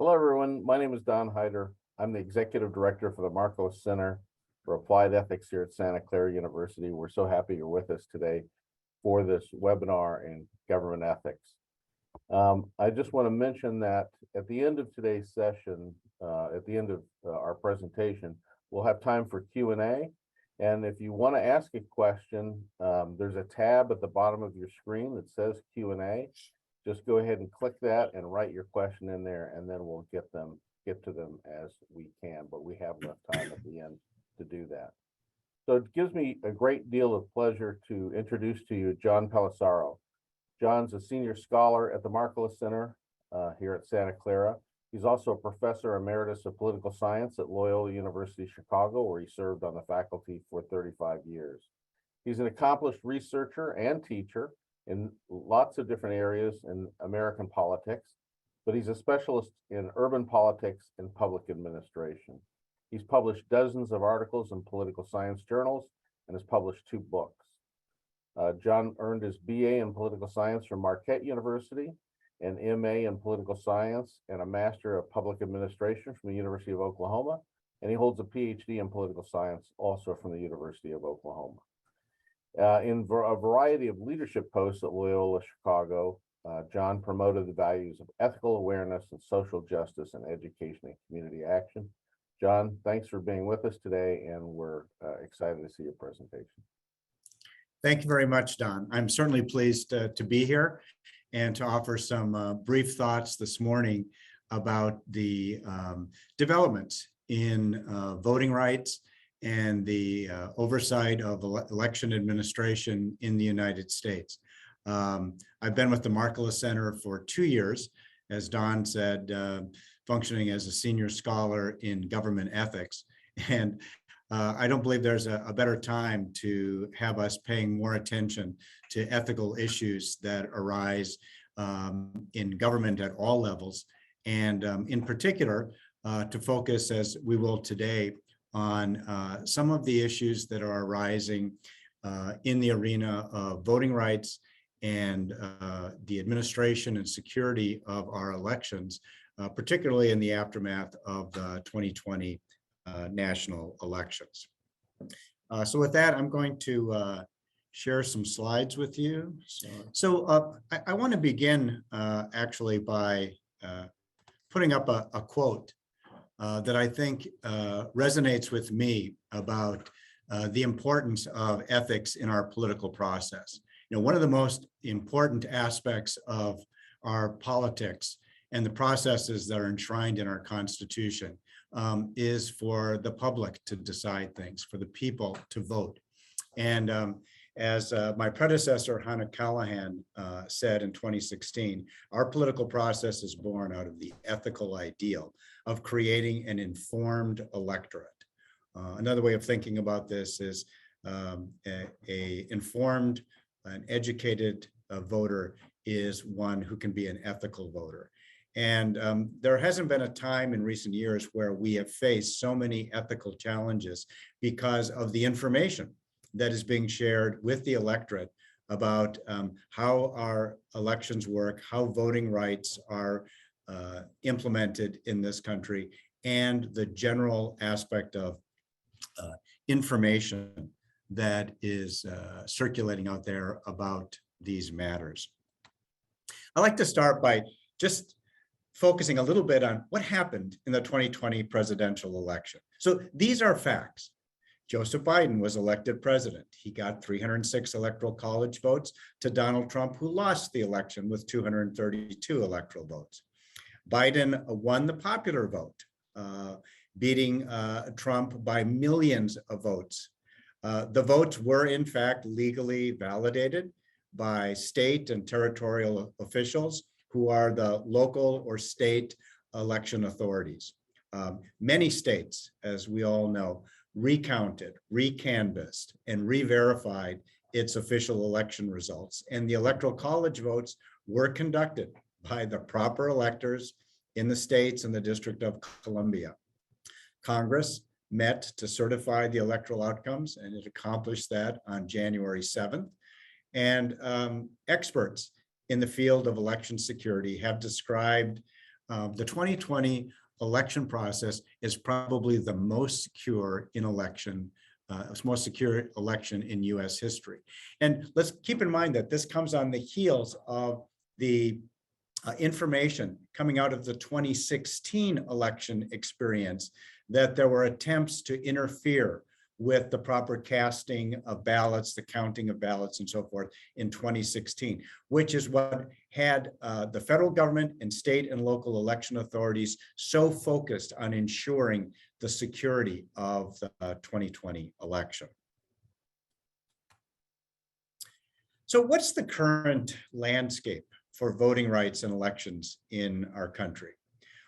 Hello, everyone. My name is Don Hyder. I'm the Executive Director for the Markkula Center for Applied Ethics here at Santa Clara University. We're so happy you're with us today for this webinar in government ethics. I just want to mention that at the end of today's session, at the end of our presentation, we'll have time for Q&A. And if you want to ask a question, there's a tab at the bottom of your screen that says Q&A. Just go ahead and click that and write your question in there, and then we'll get to them as we can. But we have enough time at the end to do that. So it gives me a great deal of pleasure to introduce to you John Pelissero. John's a senior scholar at the Markkula Center here at Santa Clara. He's also a professor emeritus of political science at Loyola University Chicago, where he served on the faculty for 35 years. He's an accomplished researcher and teacher in lots of different areas in American politics, but he's a specialist in urban politics and public administration. He's published dozens of articles in political science journals and has published 2 books. John earned his BA in political science from Marquette University, an MA in political science, and a Master of Public Administration from the University of Oklahoma, and he holds a Ph.D. in political science also from the University of Oklahoma. In a variety of leadership posts at Loyola Chicago, John promoted the values of ethical awareness and social justice in education and community action. John, thanks for being with us today, and we're excited to see your presentation. Thank you very much, Don. I'm certainly pleased to be here and to offer some brief thoughts this morning about the developments in voting rights and the oversight of election administration in the United States. I've been with the Markkula Center for 2 years, as Don said, functioning as a senior scholar in government ethics. And I don't believe there's a better time to have us paying more attention to ethical issues that arise in government at all levels, and in particular, to focus, as we will today, on some of the issues that are arising in the arena of voting rights and the administration and security of our elections, particularly in the aftermath of the 2020 national elections. So with that, I'm going to share some slides with you. So I want to begin actually by putting up a quote that I think resonates with me about the importance of ethics in our political process. You know, one of the most important aspects of our politics and the processes that are enshrined in our Constitution is for the public to decide things, for the people to vote. And as my predecessor, Hannah Callahan, said in 2016, our political process is born out of the ethical ideal of creating an informed electorate. Another way of thinking about this is a informed and educated voter is one who can be an ethical voter. And there hasn't been a time in recent years where we have faced so many ethical challenges because of the information that is being shared with the electorate about how our elections work, how voting rights are implemented in this country, and the general aspect of information that is circulating out there about these matters. I'd like to start by just focusing a little bit on what happened in the 2020 presidential election. So these are facts. Joseph Biden was elected president. He got 306 electoral college votes to Donald Trump, who lost the election with 232 electoral votes. Biden won the popular vote, beating Trump by millions of votes. The votes were, in fact, legally validated by state and territorial officials who are the local or state election authorities. Many states, as we all know, recounted, recanvassed, and re-verified its official election results. And the electoral college votes were conducted by the proper electors in the states and the District of Columbia. Congress met to certify the electoral outcomes, and it accomplished that on January 7th. And experts in the field of election security have described the 2020 election process is probably the most secure in election, most secure election in US history. And let's keep in mind that this comes on the heels of the information coming out of the 2016 election experience, that there were attempts to interfere with the proper casting of ballots, the counting of ballots and so forth in 2016, which is what had the federal government and state and local election authorities so focused on ensuring the security of the 2020 election. So what's the current landscape for voting rights and elections in our country?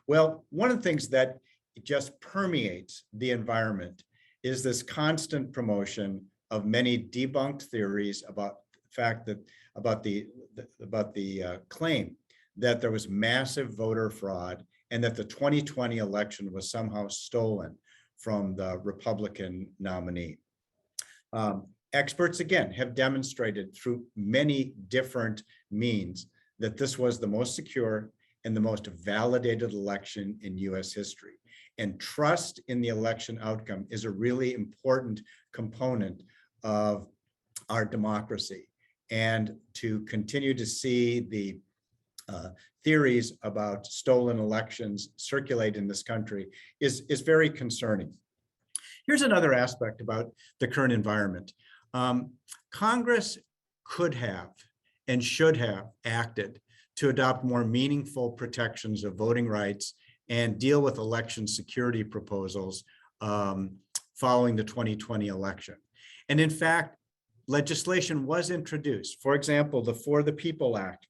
Well, one of the things that just permeates the environment is this constant promotion of many debunked theories about the fact that about the claim that there was massive voter fraud and that the 2020 election was somehow stolen from the Republican nominee. Experts, again, have demonstrated through many different means that this was the most secure and the most validated election in US history. And trust in the election outcome is a really important component of our democracy. And to continue to see the theories about stolen elections circulate in this country is very concerning. Here's another aspect about the current environment. Congress could have and should have acted to adopt more meaningful protections of voting rights and deal with election security proposals following the 2020 election. And in fact, legislation was introduced. For example, the For the People Act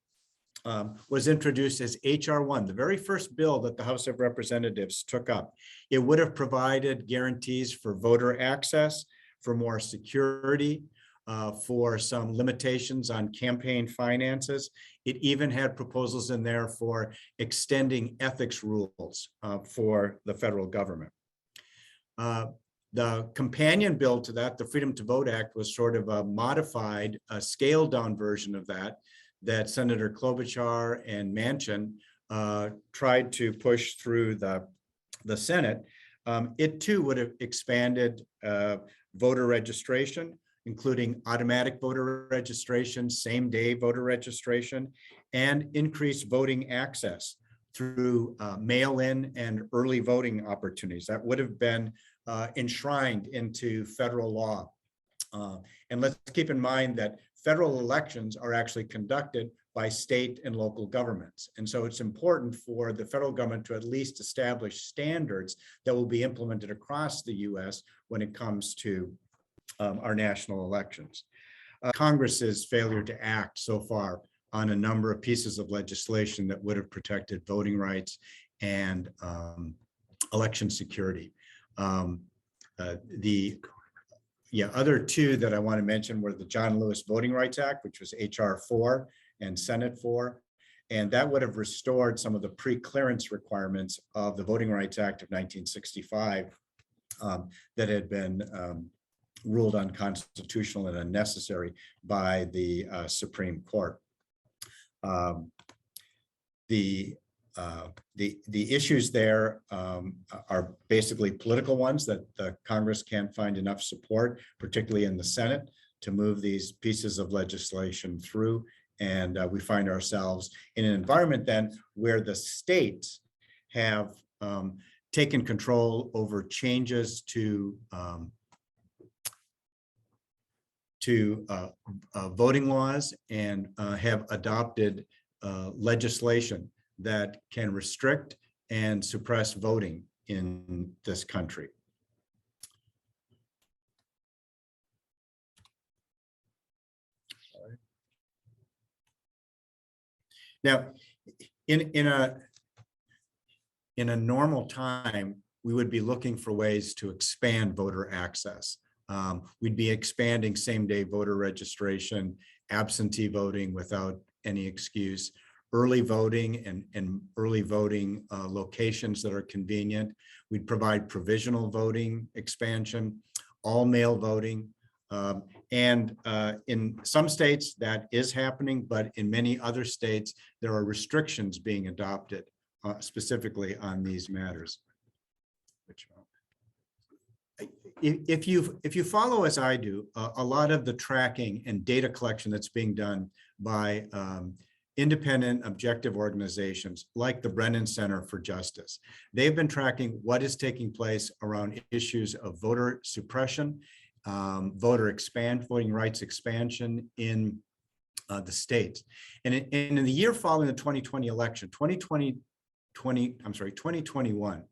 was introduced as H.R. 1, the very first bill that the House of Representatives took up. It would have provided guarantees for voter access, for more security, for some limitations on campaign finances. It even had proposals in there for extending ethics rules for the federal government. The companion bill to that, the Freedom to Vote Act, was sort of a modified, scaled down version of that Senator Klobuchar and Manchin tried to push through the Senate. It too would have expanded voter registration, including automatic voter registration, same-day voter registration, and increased voting access through mail-in and early voting opportunities. That would have been enshrined into federal law. And let's keep in mind that federal elections are actually conducted by state and local governments. And so it's important for the federal government to at least establish standards that will be implemented across the US when it comes to our national elections. Congress's failure to act so far on a number of pieces of legislation that would have protected voting rights and election security. The other two that I want to mention were the John Lewis Voting Rights Act, which was H.R. 4 and Senate 4. And that would have restored some of the pre-clearance requirements of the Voting Rights Act of 1965 that had been ruled unconstitutional and unnecessary by the Supreme Court. The issues there are basically political ones that the Congress can't find enough support, particularly in the Senate, to move these pieces of legislation through. And we find ourselves in an environment then where the states have taken control over changes to voting laws and have adopted legislation that can restrict and suppress voting in this country. Now, in a normal time, we would be looking for ways to expand voter access. We'd be expanding same-day voter registration, absentee voting without any excuse, early voting and early voting locations that are convenient. We'd provide provisional voting expansion, all mail voting. And in some states that is happening, but in many other states, there are restrictions being adopted specifically on these matters. If you follow as I do, a lot of the tracking and data collection that's being done by independent objective organizations like the Brennan Center for Justice, they've been tracking what is taking place around issues of voter suppression, voting rights expansion in the states. And in the year following the 2020 election, 2021,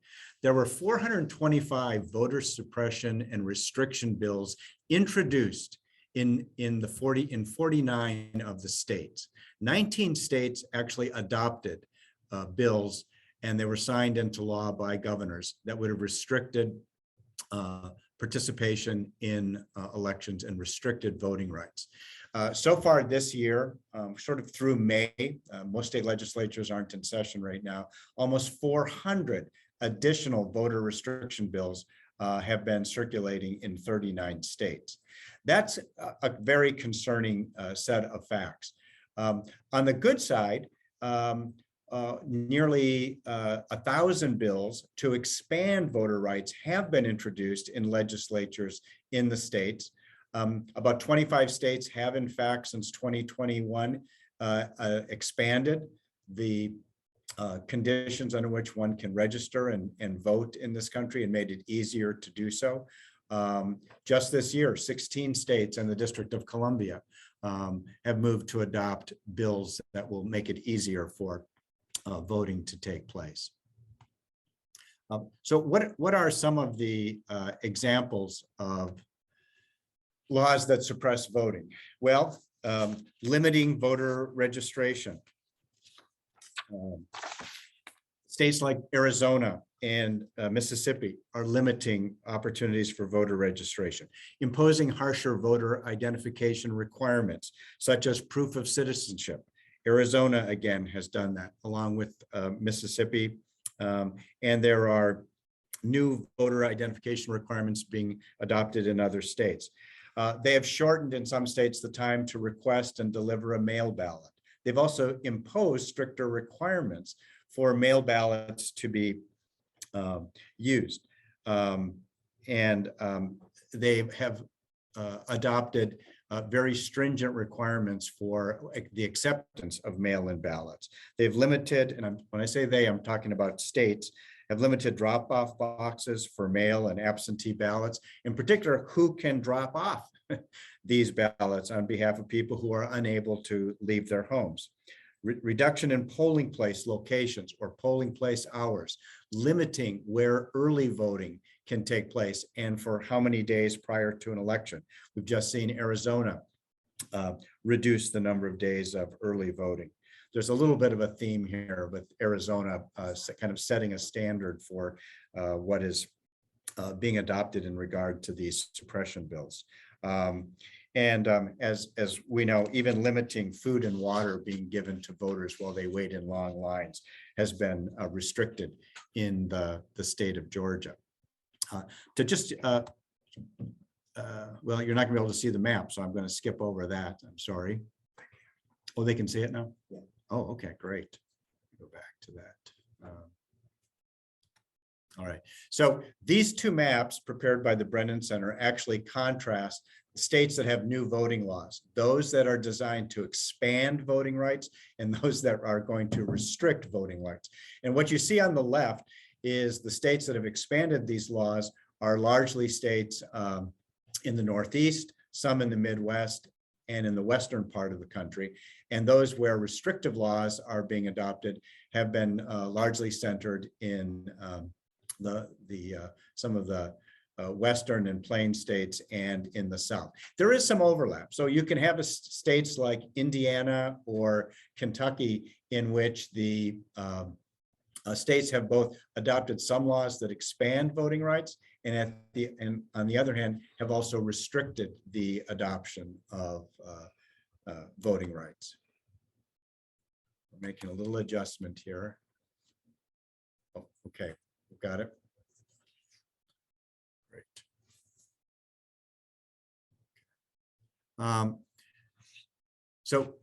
there were 425 voter suppression and restriction bills introduced in 49 of the states. 19 states actually adopted bills, and they were signed into law by governors that would have restricted participation in elections and restricted voting rights. So far this year, sort of through May, most state legislatures aren't in session right now, almost 400 additional voter restriction bills have been circulating in 39 states. That's a very concerning set of facts. On the good side, nearly 1,000 bills to expand voter rights have been introduced in legislatures in the states. About 25 states have, in fact, since 2021, expanded the conditions under which one can register and vote in this country and made it easier to do so. Just this year, 16 states and the District of Columbia have moved to adopt bills that will make it easier for voting to take place. So what are some of the examples of laws that suppress voting? Well, limiting voter registration. States like Arizona and Mississippi are limiting opportunities for voter registration, imposing harsher voter identification requirements, such as proof of citizenship. Arizona, again, has done that, along with Mississippi. And there are new voter identification requirements being adopted in other states. They have shortened in some states the time to request and deliver a mail ballot. They've also imposed stricter requirements for mail ballots to be used. They have adopted very stringent requirements for the acceptance of mail-in ballots. They've limited, and when I say they, I'm talking about states, have limited drop-off boxes for mail and absentee ballots, in particular, who can drop off these ballots on behalf of people who are unable to leave their homes. Reduction in polling place locations or polling place hours, limiting where early voting can take place and for how many days prior to an election. We've just seen Arizona reduce the number of days of early voting. There's a little bit of a theme here with Arizona kind of setting a standard for what is being adopted in regard to these suppression bills. As we know, even limiting food and water being given to voters while they wait in long lines has been restricted in the state of Georgia. To just, well, you're not gonna be able to see the map, so I'm gonna skip over that. I'm sorry. Oh, they can see it now? Yeah. Oh, okay, great. Go back to that. All right, so these two maps prepared by the Brennan Center actually contrast states that have new voting laws, those that are designed to expand voting rights and those that are going to restrict voting rights. And what you see on the left is the states that have expanded these laws are largely states in the Northeast, some in the Midwest, and in the western part of the country. And those where restrictive laws are being adopted have been largely centered in some of the western and plain states and in the South. There is some overlap. So you can have states like Indiana or Kentucky in which the states have both adopted some laws that expand voting rights and on the other hand have also restricted the adoption of voting rights. We're making a little adjustment here. Oh, okay, we've got it. Great. So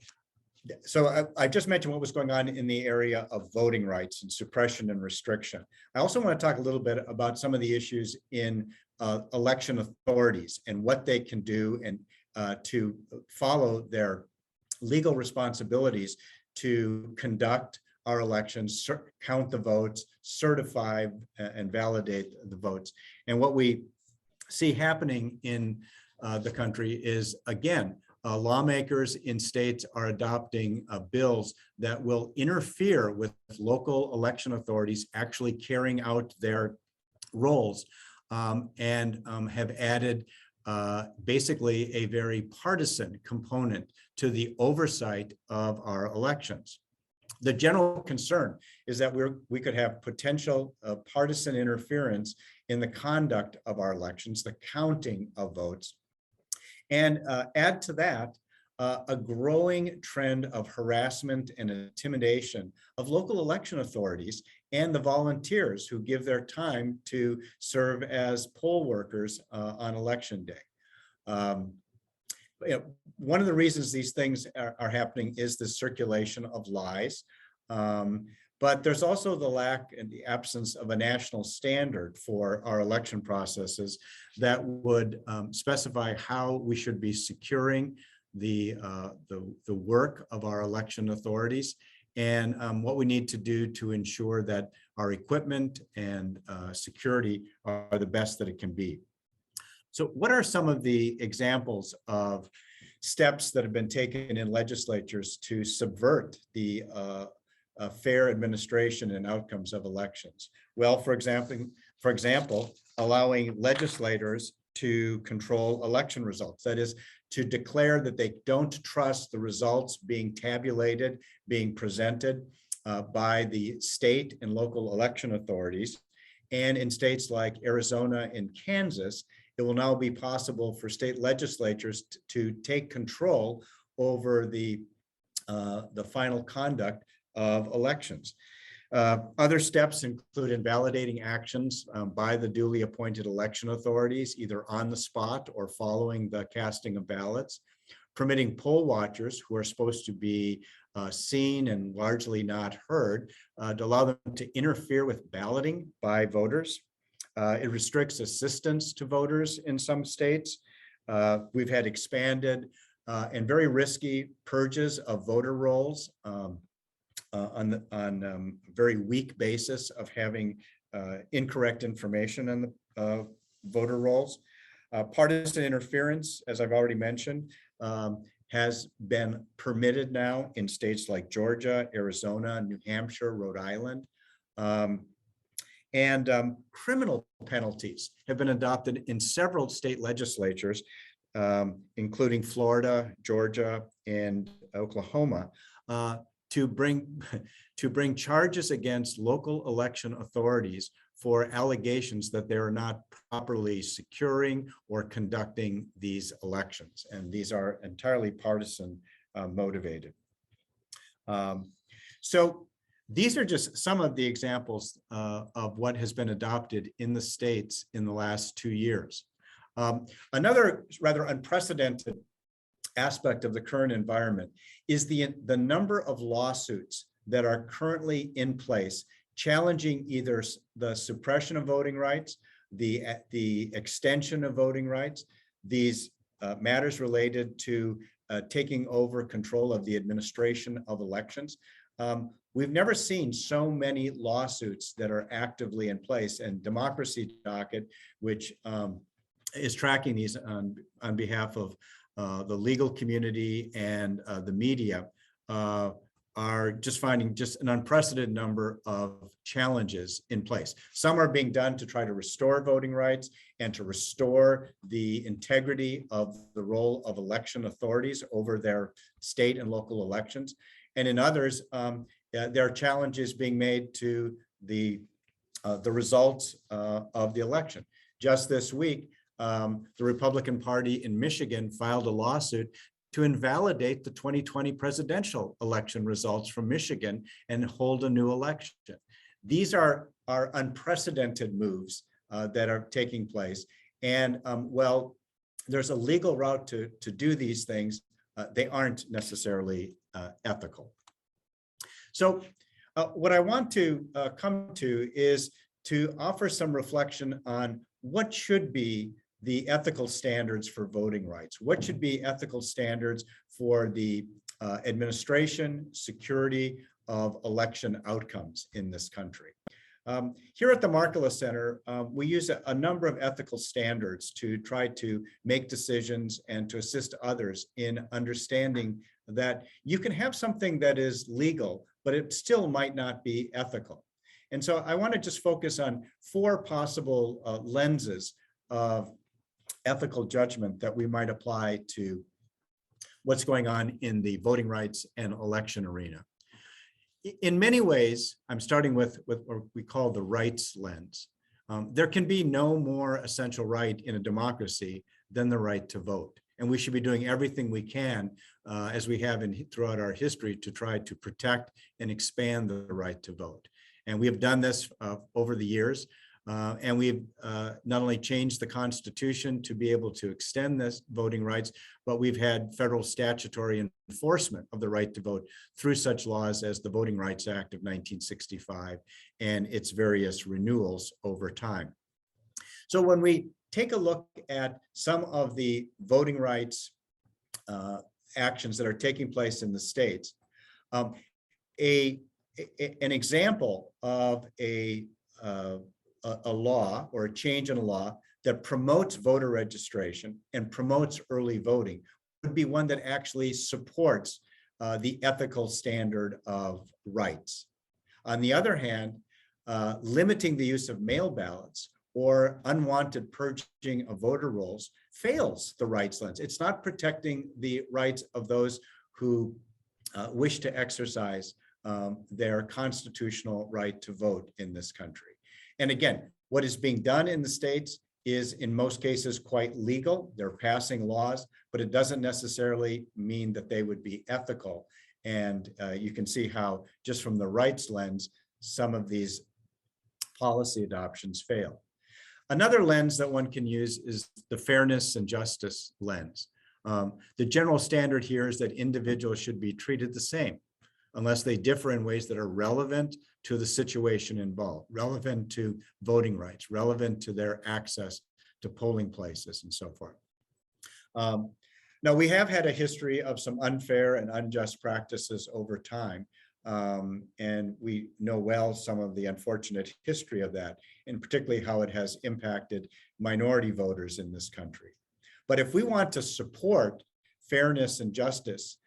So I just mentioned what was going on in the area of voting rights and suppression and restriction. I also want to talk a little bit about some of the issues in election authorities and what they can do and to follow their legal responsibilities to conduct our elections, count the votes, certify and validate the votes. And what we see happening in the country is, again, lawmakers in states are adopting bills that will interfere with local election authorities actually carrying out their roles, and have added basically a very partisan component to the oversight of our elections. The general concern is that we could have potential partisan interference in the conduct of our elections, the counting of votes, and add to that a growing trend of harassment and intimidation of local election authorities and the volunteers who give their time to serve as poll workers on election day. One of the reasons these things are happening is the circulation of lies. But there's also the lack and the absence of a national standard for our election processes that would specify how we should be securing the work of our election authorities and what we need to do to ensure that our equipment and security are the best that it can be. So what are some of the examples of steps that have been taken in legislatures to subvert the fair administration and outcomes of elections? Well, for example, allowing legislators to control election results. That is, to declare that they don't trust the results being tabulated, being presented by the state and local election authorities. And in states like Arizona and Kansas, it will now be possible for state legislatures to take control over the final conduct of elections. Other steps include invalidating actions by the duly appointed election authorities, either on the spot or following the casting of ballots, permitting poll watchers who are supposed to be seen and largely not heard to allow them to interfere with balloting by voters. It restricts assistance to voters in some states. We've had expanded and very risky purges of voter rolls on a very weak basis of having incorrect information on the voter rolls. Partisan interference, as I've already mentioned, has been permitted now in states like Georgia, Arizona, New Hampshire, Rhode Island. And criminal penalties have been adopted in several state legislatures, including Florida, Georgia, and Oklahoma, to bring charges against local election authorities for allegations that they are not properly securing or conducting these elections. And these are entirely partisan motivated. So these are just some of the examples of what has been adopted in the states in the last 2 years. Another rather unprecedented aspect of the current environment is the number of lawsuits that are currently in place challenging either the suppression of voting rights, the extension of voting rights, these matters related to taking over control of the administration of elections. We've never seen so many lawsuits that are actively in place, and Democracy Docket, which is tracking these on behalf of the legal community and the media, are just finding just an unprecedented number of challenges in place. Some are being done to try to restore voting rights and to restore the integrity of the role of election authorities over their state and local elections. And in others, there are challenges being made to the results of the election. Just this week, the Republican Party in Michigan filed a lawsuit to invalidate the 2020 presidential election results from Michigan and hold a new election. These are unprecedented moves that are taking place. And well, there's a legal route to do these things. They aren't necessarily ethical. So what I want to come to is to offer some reflection on what should be the ethical standards for voting rights. What should be ethical standards for the administration, security of election outcomes in this country? Here at the Markkula Center, we use a number of ethical standards to try to make decisions and to assist others in understanding that you can have something that is legal, but it still might not be ethical. And so I want to just focus on four possible lenses of ethical judgment that we might apply to what's going on in the voting rights and election arena. In many ways, I'm starting with what we call the rights lens. There can be no more essential right in a democracy than the right to vote. And we should be doing everything we can, as we have throughout our history, to try to protect and expand the right to vote. And we have done this over the years. And we've not only changed the Constitution to be able to extend this voting rights, but we've had federal statutory enforcement of the right to vote through such laws as the Voting Rights Act of 1965 and its various renewals over time. So when we take a look at some of the voting rights actions that are taking place in the states, an example of a law or a change in a law that promotes voter registration and promotes early voting would be one that actually supports the ethical standard of rights. On the other hand, limiting the use of mail ballots or unwanted purging of voter rolls fails the rights lens. It's not protecting the rights of those who wish to exercise their constitutional right to vote in this country. And again, what is being done in the states is in most cases quite legal. They're passing laws, but it doesn't necessarily mean that they would be ethical. And you can see how just from the rights lens, some of these policy adoptions fail. Another lens that one can use is the fairness and justice lens. The general standard here is that individuals should be treated the same unless they differ in ways that are relevant to the situation involved, relevant to voting rights, relevant to their access to polling places and so forth. Now, we have had a history of some unfair and unjust practices over time, and we know well some of the unfortunate history of that, and particularly how it has impacted minority voters in this country. But if we want to support fairness and justice,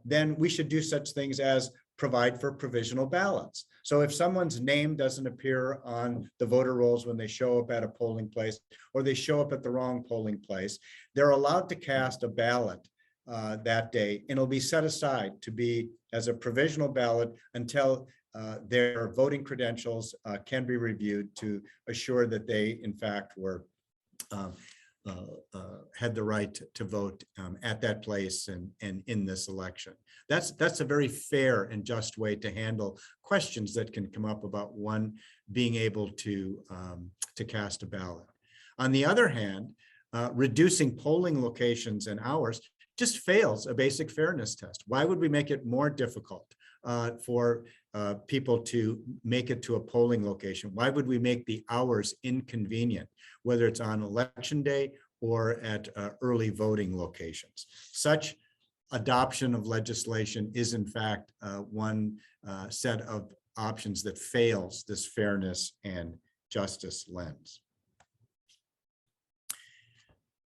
then we should do such things as provide for provisional ballots. So if someone's name doesn't appear on the voter rolls when they show up at a polling place, or they show up at the wrong polling place, they're allowed to cast a ballot that day, and it'll be set aside to be as a provisional ballot until their voting credentials can be reviewed to assure that they, in fact, were had the right to vote at that place and in this election. That's a very fair and just way to handle questions that can come up about one being able to cast a ballot. On the other hand, reducing polling locations and hours just fails a basic fairness test. Why would we make it more difficult for people to make it to a polling location? Why would we make the hours inconvenient, whether it's on election day or at early voting locations? Such adoption of legislation is in fact one set of options that fails this fairness and justice lens.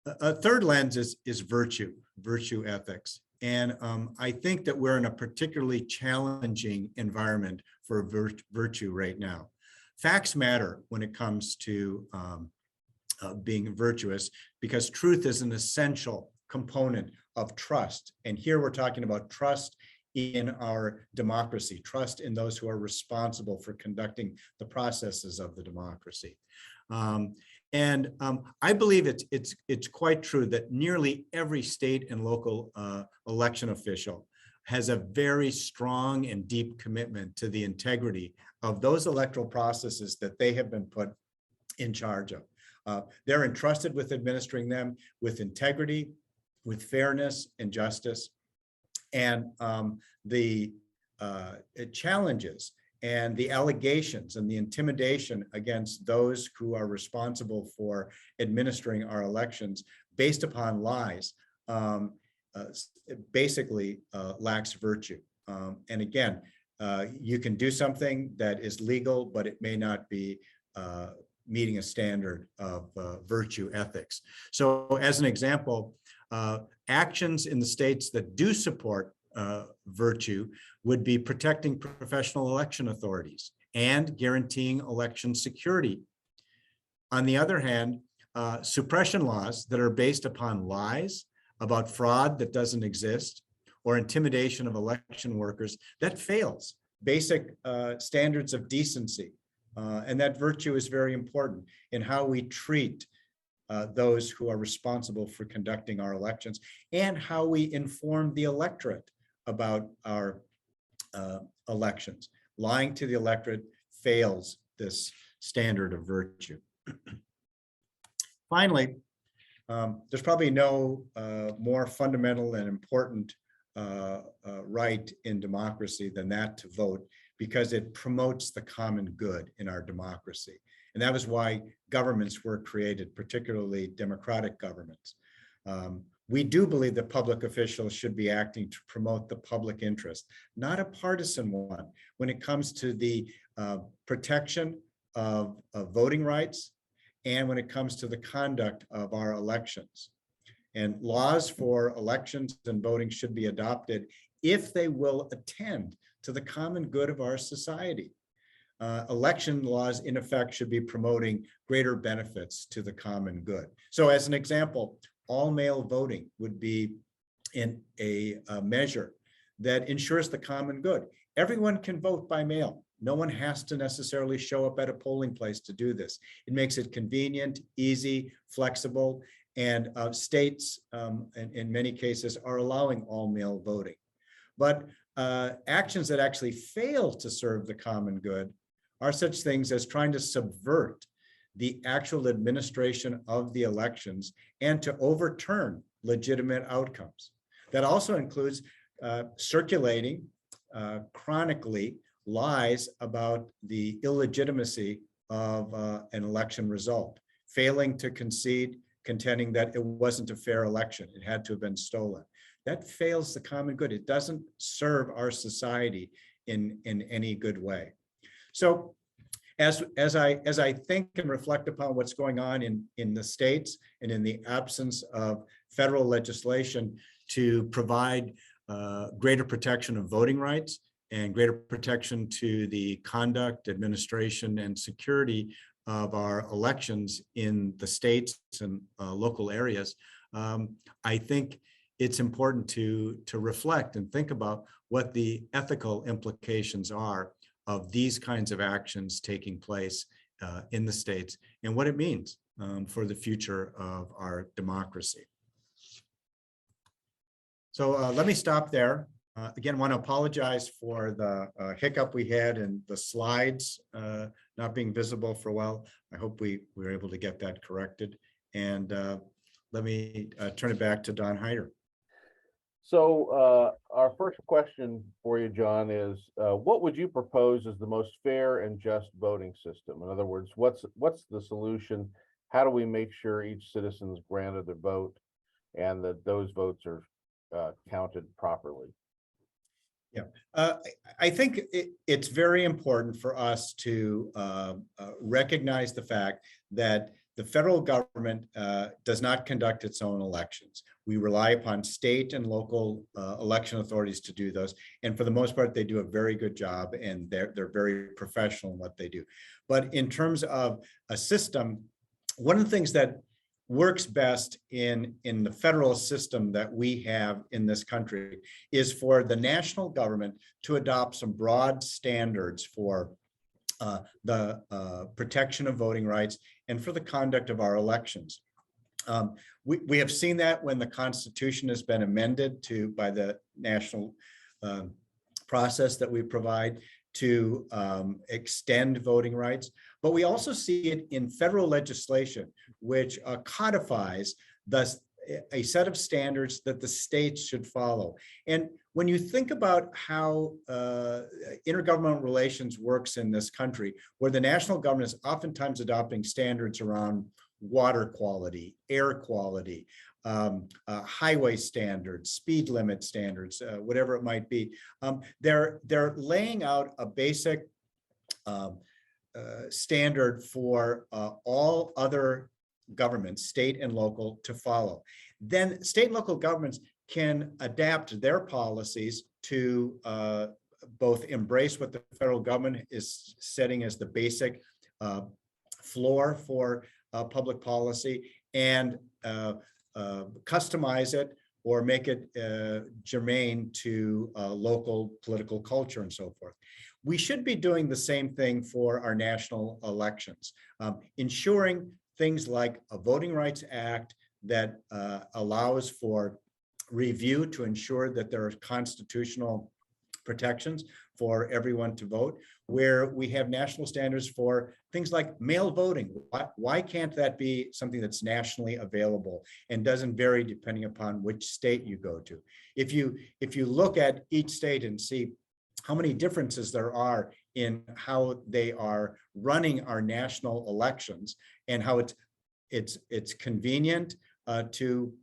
A third lens is virtue ethics. And I think that we're in a particularly challenging environment for virtue right now. Facts matter when it comes to being virtuous, because truth is an essential component of trust. And here we're talking about trust in our democracy, trust in those who are responsible for conducting the processes of the democracy. I believe it's quite true that nearly every state and local election official has a very strong and deep commitment to the integrity of those electoral processes that they have been put in charge of. They're entrusted with administering them with integrity, with fairness and justice. and the challenges and the allegations and the intimidation against those who are responsible for administering our elections based upon lies basically lacks virtue. And again, you can do something that is legal, but it may not be meeting a standard of virtue ethics. So as an example, actions in the states that do support virtue would be protecting professional election authorities and guaranteeing election security. On the other hand, suppression laws that are based upon lies about fraud that doesn't exist or intimidation of election workers, that fails basic standards of decency. And that virtue is very important in how we treat those who are responsible for conducting our elections and how we inform the electorate about our elections. Lying to the electorate fails this standard of virtue. Finally, there's probably no more fundamental and important right in democracy than that to vote, because it promotes the common good in our democracy. And that was why governments were created, particularly democratic governments. We do believe that public officials should be acting to promote the public interest, not a partisan one, when it comes to the protection of voting rights and when it comes to the conduct of our elections. And laws for elections and voting should be adopted if they will attend to the common good of our society. Election laws, in effect, should be promoting greater benefits to the common good. So as an example, all mail voting would be in a measure that ensures the common good. Everyone can vote by mail. No one has to necessarily show up at a polling place to do this. It makes it convenient, easy, flexible, and states, in many cases, are allowing all mail voting. But actions that actually fail to serve the common good are such things as trying to subvert the actual administration of the elections and to overturn legitimate outcomes. That also includes circulating chronically lies about the illegitimacy of an election result, failing to concede, contending that it wasn't a fair election, it had to have been stolen. That fails the common good. It doesn't serve our society in any good way. So as I think and reflect upon what's going on in the states and in the absence of federal legislation to provide greater protection of voting rights and greater protection to the conduct, administration, and security of our elections in the states and local areas, I think it's important to reflect and think about what the ethical implications are of these kinds of actions taking place in the states and what it means for the future of our democracy. So let me stop there. Again, want to apologize for the hiccup we had and the slides not being visible for a while. I hope we were able to get that corrected. And let me turn it back to Don Hyder. So our first question for you, John, is what would you propose as the most fair and just voting system? In other words, what's the solution? How do we make sure each citizen is granted their vote and that those votes are counted properly? Yeah, I think it's very important for us to recognize the fact that the federal government does not conduct its own elections. We rely upon state and local election authorities to do those. And for the most part, they do a very good job and they're very professional in what they do. But in terms of a system, one of the things that works best in the federal system that we have in this country is for the national government to adopt some broad standards for the protection of voting rights and for the conduct of our elections. We have seen that when the Constitution has been amended by the national process that we provide to extend voting rights, but we also see it in federal legislation, which codifies the a set of standards that the states should follow. And when you think about how intergovernmental relations works in this country, where the national government is oftentimes adopting standards around water quality, air quality, highway standards, speed limit standards, whatever it might be, they're laying out a basic standard for all other governments, state and local, to follow. Then state and local governments can adapt their policies to both embrace what the federal government is setting as the basic floor for public policy and customize it or make it germane to local political culture and so forth. We should be doing the same thing for our national elections, ensuring things like a Voting Rights Act that allows for review to ensure that there are constitutional protections for everyone to vote, where we have national standards for things like mail voting. Why can't that be something that's nationally available and doesn't vary depending upon which state you go to? If you look at each state and see how many differences there are in how they are running our national elections and how it's convenient to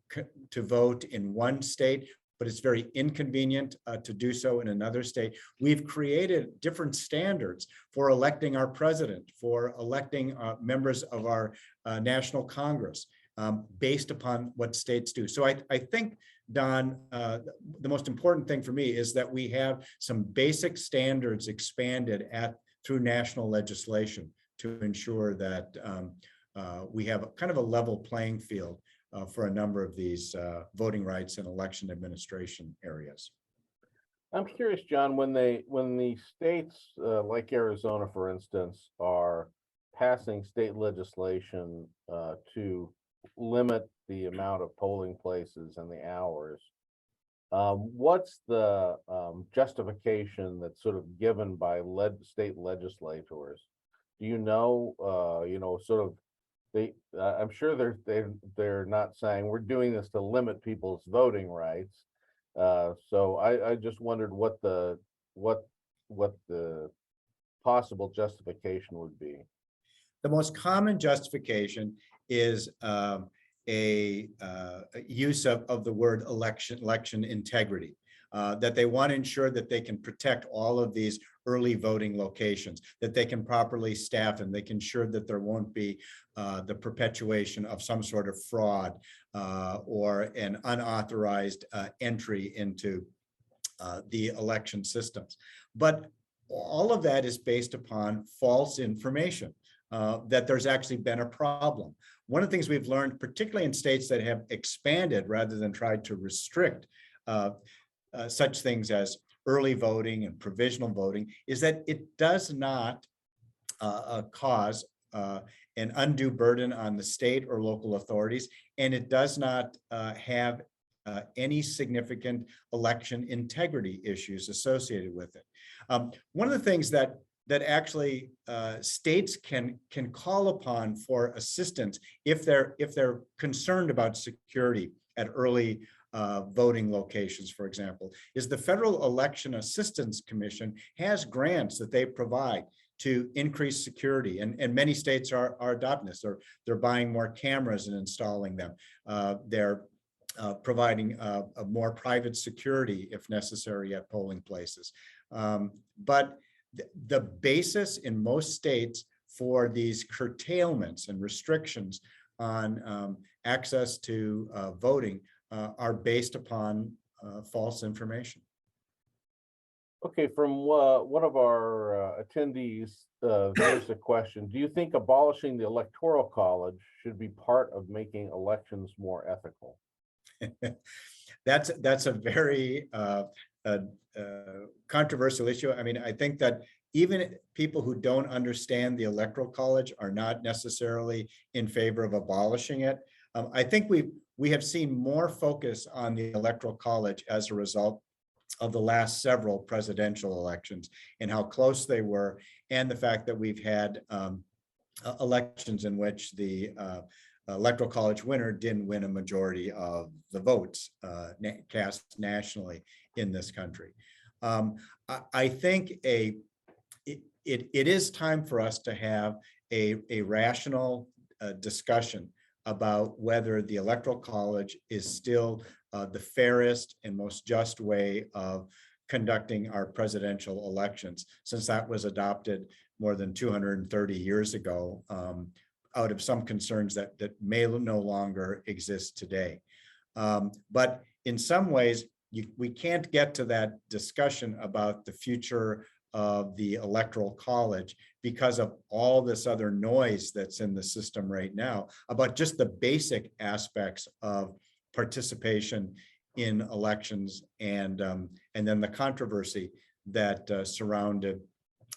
vote in one state, but it's very inconvenient to do so in another state. We've created different standards for electing our president, for electing members of our national Congress based upon what states do. So I think, Don, the most important thing for me is that we have some basic standards expanded through national legislation to ensure that we have kind of a level playing field for a number of these voting rights and election administration areas. I'm curious, John, when the states like Arizona, for instance, are passing state legislation to limit the amount of polling places and the hours, what's the justification that's sort of given by state legislators? Do you know, sort of, I'm sure they're not saying we're doing this to limit people's voting rights. So I just wondered what the possible justification would be. The most common justification is a use of the word election integrity, that they want to ensure that they can protect all of these early voting locations, that they can properly staff and they can ensure that there won't be the perpetuation of some sort of fraud or an unauthorized entry into the election systems. But all of that is based upon false information, that there's actually been a problem. One of the things we've learned, particularly in states that have expanded rather than tried to restrict such things as early voting and provisional voting, is that it does not cause an undue burden on the state or local authorities, and it does not have any significant election integrity issues associated with it. One of the things that actually states can call upon for assistance if they're concerned about security at early voting locations, for example, is the Federal Election Assistance Commission has grants that they provide to increase security, and many states are adopting this. They're buying more cameras and installing them. They're providing a more private security if necessary at polling places. But the basis in most states for these curtailments and restrictions on access to voting are based upon false information. Okay, from one of our attendees, there's a question. Do you think abolishing the Electoral College should be part of making elections more ethical? That's a very controversial issue. I mean, I think that even people who don't understand the Electoral College are not necessarily in favor of abolishing it. I think we have seen more focus on the Electoral College as a result of the last several presidential elections and how close they were, and the fact that we've had elections in which the electoral college winner didn't win a majority of the votes cast nationally in this country. I think it is time for us to have a rational discussion about whether the electoral college is still the fairest and most just way of conducting our presidential elections, since that was adopted more than 230 years ago, out of some concerns that may no longer exist today. But in some ways, we can't get to that discussion about the future of the electoral college because of all this other noise that's in the system right now about just the basic aspects of participation in elections, and then the controversy that surrounded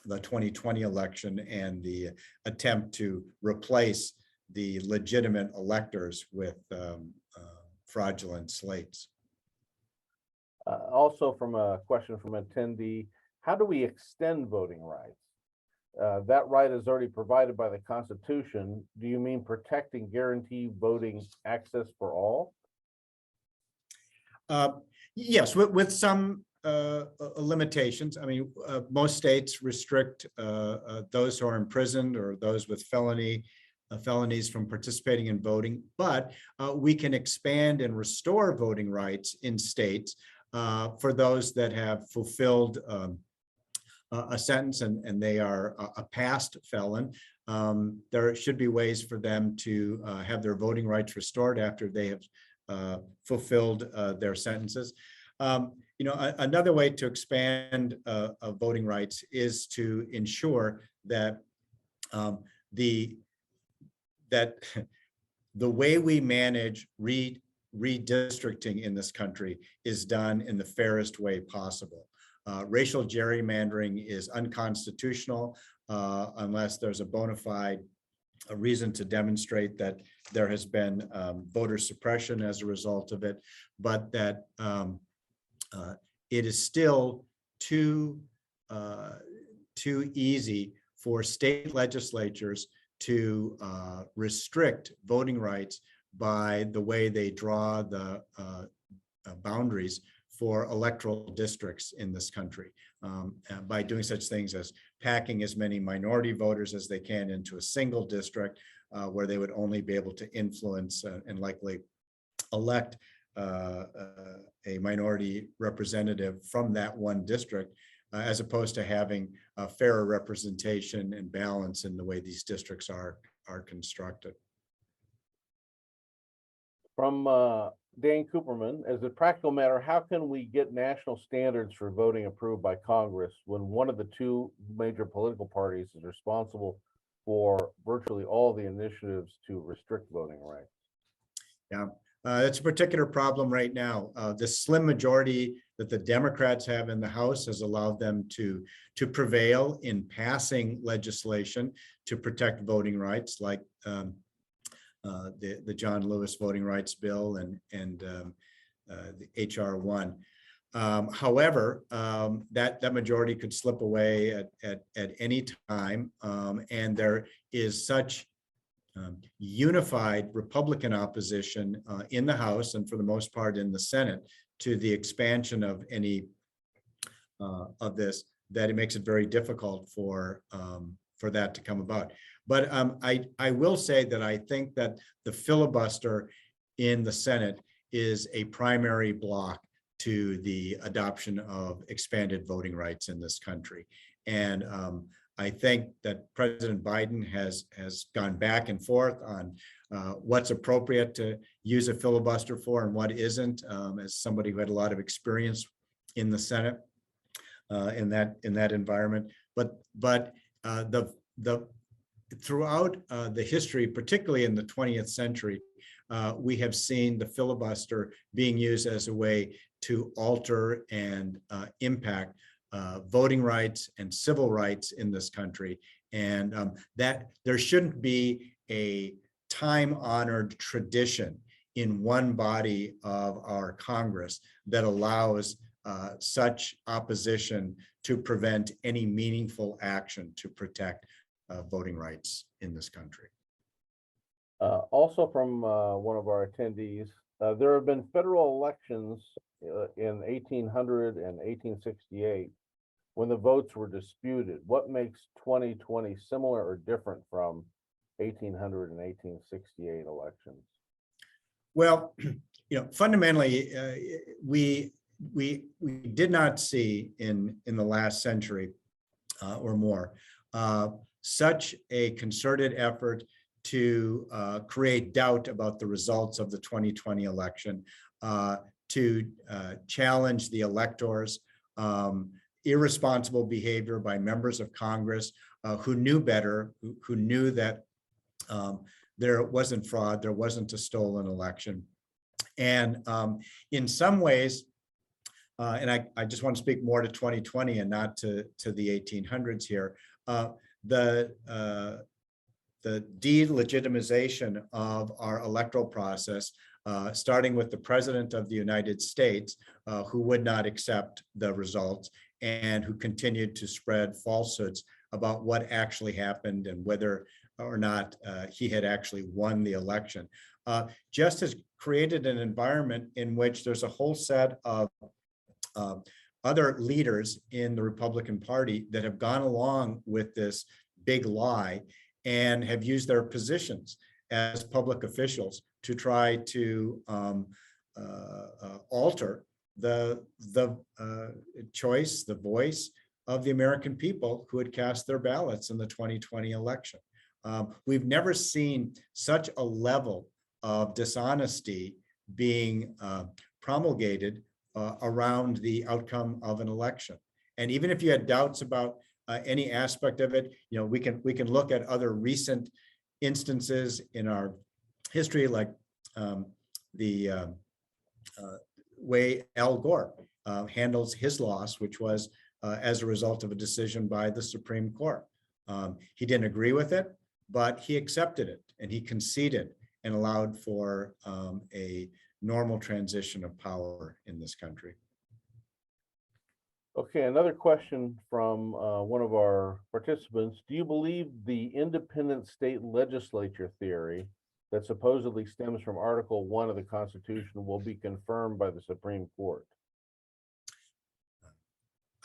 the 2020 election and the attempt to replace the legitimate electors with fraudulent slates. Also from a question from an attendee, how do we extend voting rights? That right is already provided by the Constitution. Do you mean protect and guarantee voting access for all? Yes, with some limitations. I mean, most states restrict those who are imprisoned or those with felonies from participating in voting, but we can expand and restore voting rights in states for those that have fulfilled a sentence and they are a past felon. There should be ways for them to have their voting rights restored after they have fulfilled their sentences. Another way to expand voting rights is to ensure that the way we manage redistricting in this country is done in the fairest way possible. Racial gerrymandering is unconstitutional unless there's a bona fide reason to demonstrate that there has been voter suppression as a result of it, but that it is still too easy for state legislatures to restrict voting rights by the way they draw the boundaries for electoral districts in this country, by doing such things as packing as many minority voters as they can into a single district where they would only be able to influence and likely elect a minority representative from that one district, as opposed to having a fairer representation and balance in the way these districts are constructed. From Dan Cooperman, as a practical matter, how can we get national standards for voting approved by Congress when one of the two major political parties is responsible for virtually all the initiatives to restrict voting rights? Yeah, that's a particular problem right now. The slim majority that the Democrats have in the House has allowed them to prevail in passing legislation to protect voting rights, like the John Lewis voting rights bill and the HR 1. However, that majority could slip away at any time, and there is such unified Republican opposition in the House and for the most part in the Senate to the expansion of any of this, that it makes it very difficult for that to come about. But I will say that I think that the filibuster in the Senate is a primary block to the adoption of expanded voting rights in this country. And I think that President Biden has gone back and forth on what's appropriate to use a filibuster for and what isn't, as somebody who had a lot of experience in the Senate in that environment. But throughout the history, particularly in the 20th century, we have seen the filibuster being used as a way to alter and impact voting rights and civil rights in this country, and that there shouldn't be a time-honored tradition in one body of our Congress that allows such opposition to prevent any meaningful action to protect voting rights in this country. Also from one of our attendees, there have been federal elections in 1800 and 1868 when the votes were disputed. What makes 2020 similar or different from 1800 and 1868 elections? Well, fundamentally, we did not see in the last century or more such a concerted effort to create doubt about the results of the 2020 election, to challenge the electors, irresponsible behavior by members of Congress who knew better, who knew that there wasn't fraud, there wasn't a stolen election. And in some ways, and I just want to speak more to 2020 and not to the 1800s here, the delegitimization of our electoral process, starting with the President of the United States, who would not accept the results and who continued to spread falsehoods about what actually happened and whether or not he had actually won the election, just has created an environment in which there's a whole set of other leaders in the Republican Party that have gone along with this big lie and have used their positions as public officials to try to alter the choice, the voice of the American people who had cast their ballots in the 2020 election. We've never seen such a level of dishonesty being promulgated around the outcome of an election. And even if you had doubts about any aspect of it, we can look at other recent instances in our history, like the way Al Gore handles his loss, which was as a result of a decision by the Supreme Court. He didn't agree with it, but he accepted it and he conceded and allowed for a normal transition of power in this country. Okay, another question from one of our participants. Do you believe the independent state legislature theory that supposedly stems from Article 1 of the Constitution will be confirmed by the Supreme Court?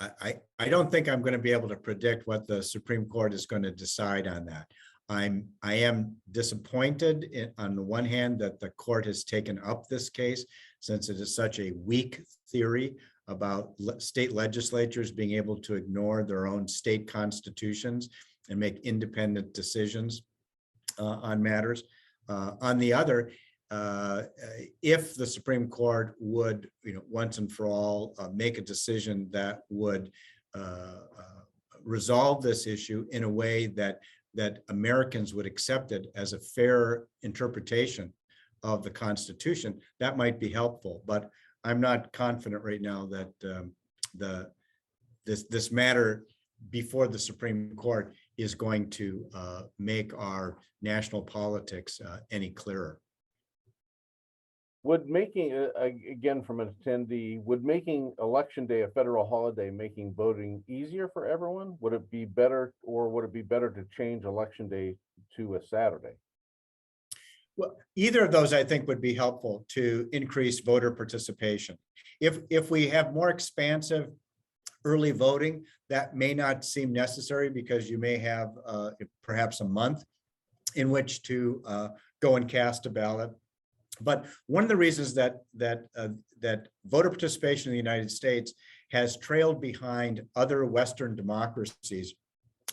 I don't think I'm going to be able to predict what the Supreme Court is going to decide on that. I am disappointed on the one hand that the court has taken up this case, since it is such a weak theory about state legislatures being able to ignore their own state constitutions and make independent decisions on matters. On the other, if the Supreme Court would, once and for all, make a decision that would resolve this issue in a way that Americans would accept it as a fair interpretation of the Constitution, that might be helpful. But I'm not confident right now that this matter before the Supreme Court is going to make our national politics any clearer. Would making, again from an attendee, would making Election Day a federal holiday making voting easier for everyone? Would it be better, or would it be better to change Election Day to a Saturday? Well, either of those I think would be helpful to increase voter participation. If we have more expansive early voting, that may not seem necessary because you may have perhaps a month in which to go and cast a ballot. But one of the reasons that voter participation in the United States has trailed behind other Western democracies,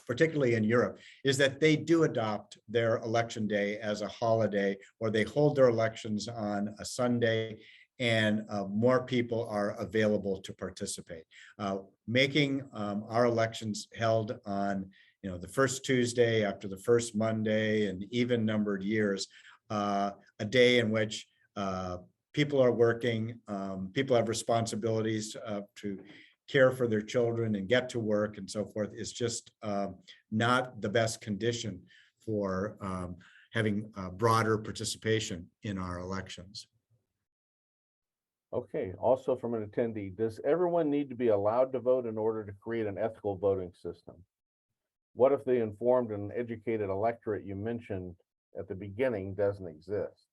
particularly in Europe, is that they do adopt their election day as a holiday, or they hold their elections on a Sunday, and more people are available to participate. Making our elections held on the first Tuesday after the first Monday, and even numbered years, a day in which people are working, people have responsibilities to care for their children and get to work and so forth, is just not the best condition for having broader participation in our elections. Okay, also from an attendee, does everyone need to be allowed to vote in order to create an ethical voting system? What if the informed and educated electorate you mentioned at the beginning doesn't exist.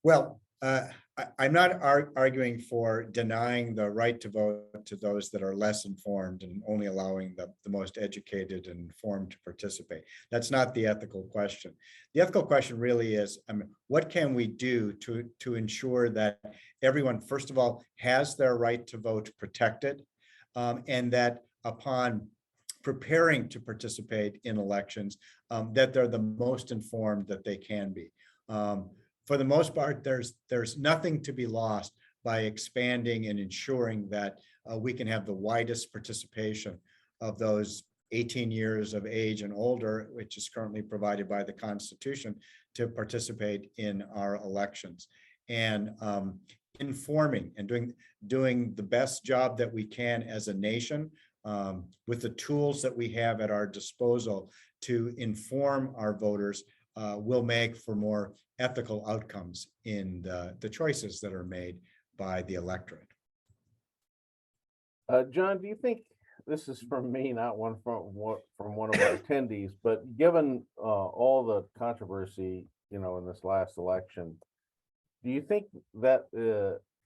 Well, I'm not arguing for denying the right to vote to those that are less informed and only allowing the most educated and informed to participate. That's not the ethical question. The ethical question really is, what can we do to ensure that everyone, first of all, has their right to vote protected, and that upon preparing to participate in elections, that they're the most informed that they can be. For the most part, there's nothing to be lost by expanding and ensuring that we can have the widest participation of those 18 years of age and older, which is currently provided by the Constitution, to participate in our elections. And informing and doing the best job that we can as a nation, with the tools that we have at our disposal to inform our voters, will make for more ethical outcomes in the choices that are made by the electorate. John, do you think, this is from me, not one from one of our attendees, but given all the controversy, in this last election, do you think that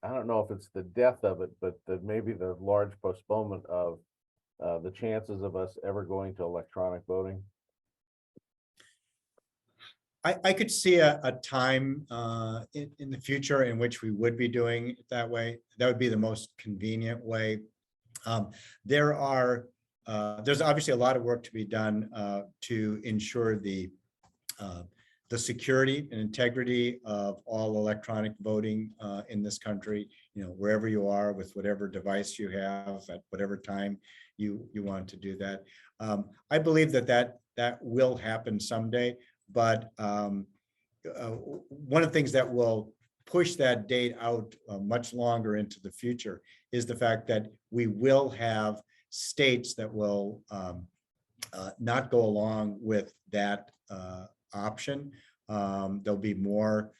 I don't know if it's the death of it, but maybe the large postponement of the chances of us ever going to electronic voting? I could see a time in the future in which we would be doing it that way. That would be the most convenient way. There's obviously a lot of work to be done to ensure the security and integrity of all electronic voting in this country, wherever you are, with whatever device you have, at whatever time you want to do that. I believe that will happen someday. But one of the things that will push that date out much longer into the future is the fact that we will have states that will not go along with that option. There'll be more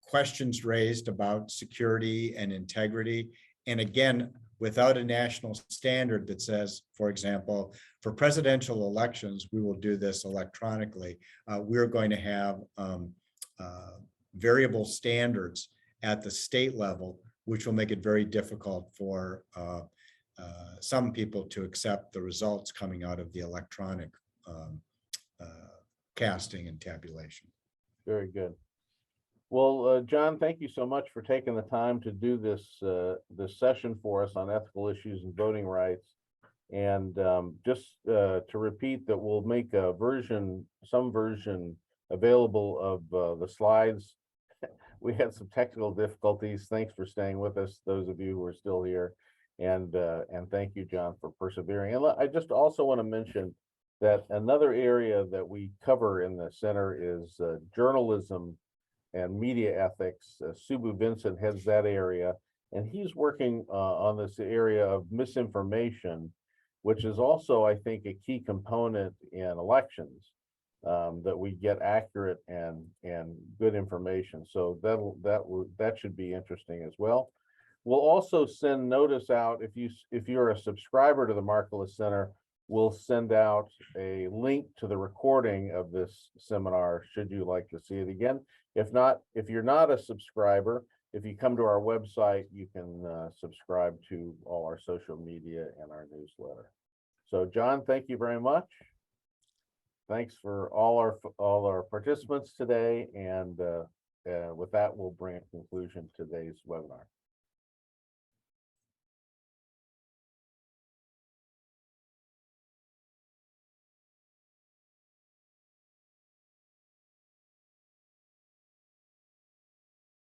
questions raised about security and integrity. And again, without a national standard that says, for example, for presidential elections, we will do this electronically. We're going to have variable standards at the state level, which will make it very difficult for some people to accept the results coming out of the electronic casting and tabulation. Very good. Well, John, thank you so much for taking the time to do this session for us on ethical issues and voting rights. And just to repeat that we'll make some version available of the slides. We had some technical difficulties. Thanks for staying with us, those of you who are still here. And thank you, John, for persevering. And I just also want to mention that another area that we cover in the center is journalism and media ethics. Subbu Vincent heads that area, and he's working on this area of misinformation, which is also, I think, a key component in elections, that we get accurate and good information. So that should be interesting as well. We'll also send notice out if you're a subscriber to the Markkula Center. We'll send out a link to the recording of this seminar, should you like to see it again. If not, if you're not a subscriber, if you come to our website, you can subscribe to all our social media and our newsletter. So, John, thank you very much. Thanks for all our participants today. And with that, we'll bring a conclusion to today's webinar.